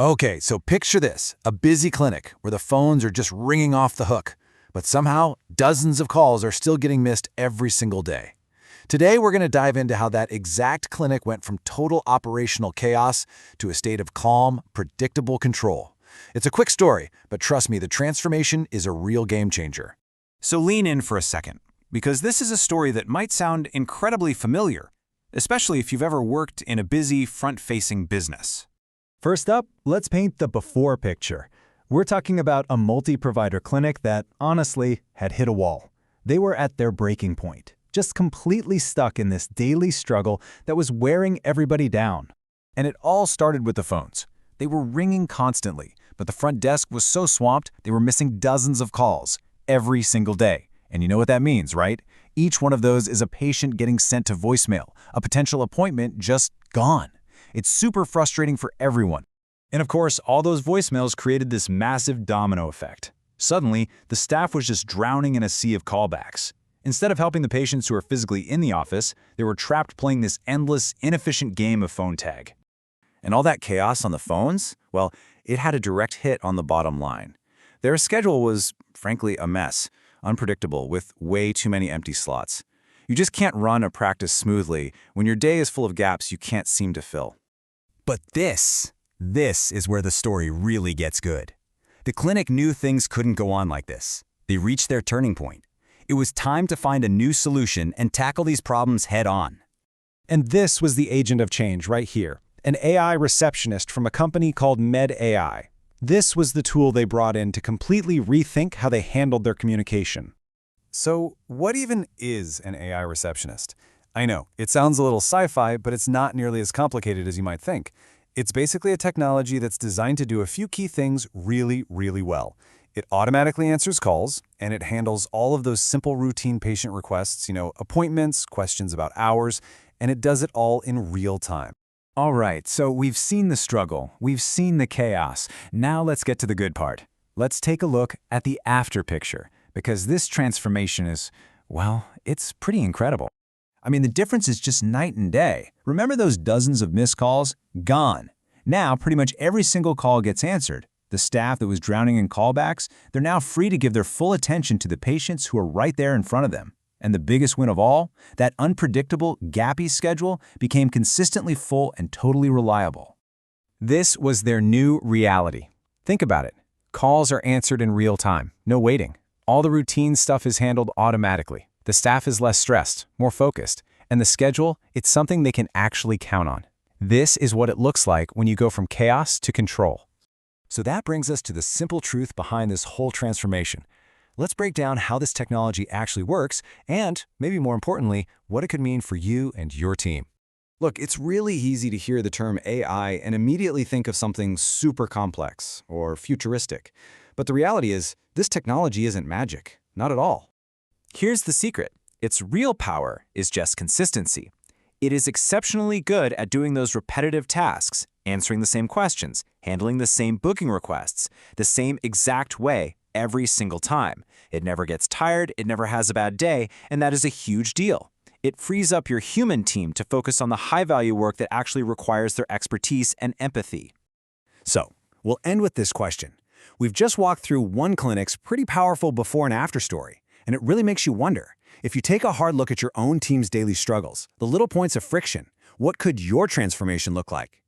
Okay, so picture this, a busy clinic where the phones are just ringing off the hook, but somehow dozens of calls are still getting missed every single day. Today, we're going to dive into how that exact clinic went from total operational chaos to a state of calm, predictable control. It's a quick story, but trust me, the transformation is a real game changer. So lean in for a second, because this is a story that might sound incredibly familiar, especially if you've ever worked in a busy, front-facing business. First up, let's paint the before picture. We're talking about a multi-provider clinic that, honestly, had hit a wall. They were at their breaking point, just completely stuck in this daily struggle that was wearing everybody down. And it all started with the phones. They were ringing constantly, but the front desk was so swamped they were missing dozens of calls every single day. And you know what that means, right? Each one of those is a patient getting sent to voicemail, a potential appointment just gone. It's super frustrating for everyone. And of course, all those voicemails created this massive domino effect. Suddenly, the staff was just drowning in a sea of callbacks. Instead of helping the patients who are physically in the office, they were trapped playing this endless, inefficient game of phone tag. And all that chaos on the phones? Well, it had a direct hit on the bottom line. Their schedule was, frankly, a mess, unpredictable, with way too many empty slots. You just can't run a practice smoothly when your day is full of gaps you can't seem to fill. But this is where the story really gets good. The clinic knew things couldn't go on like this. They reached their turning point. It was time to find a new solution and tackle these problems head on. And this was the agent of change right here, an AI receptionist from a company called MedAI. This was the tool they brought in to completely rethink how they handled their communication. So, what even is an AI receptionist? I know, it sounds a little sci-fi, but it's not nearly as complicated as you might think. It's basically a technology that's designed to do a few key things really, really well. It automatically answers calls, and it handles all of those simple routine patient requests, appointments, questions about hours, and it does it all in real time. All right, so we've seen the struggle, we've seen the chaos. Now let's get to the good part. Let's take a look at the after picture, because this transformation is, well, it's pretty incredible. I mean, the difference is just night and day. Remember those dozens of missed calls? Gone. Now, pretty much every single call gets answered. The staff that was drowning in callbacks, they're now free to give their full attention to the patients who are right there in front of them. And the biggest win of all, that unpredictable, gappy schedule became consistently full and totally reliable. This was their new reality. Think about it. Calls are answered in real time, no waiting. All the routine stuff is handled automatically. The staff is less stressed, more focused, and the schedule, it's something they can actually count on. This is what it looks like when you go from chaos to control. So that brings us to the simple truth behind this whole transformation. Let's break down how this technology actually works and, maybe more importantly, what it could mean for you and your team. Look, it's really easy to hear the term AI and immediately think of something super complex or futuristic. But the reality is, this technology isn't magic. Not at all. Here's the secret. Its real power is just consistency. It is exceptionally good at doing those repetitive tasks, answering the same questions, handling the same booking requests, the same exact way every single time. It never gets tired, it never has a bad day, and that is a huge deal. It frees up your human team to focus on the high-value work that actually requires their expertise and empathy. So, we'll end with this question. We've just walked through one clinic's pretty powerful before and after story, and it really makes you wonder, if you take a hard look at your own team's daily struggles, the little points of friction, what could your transformation look like?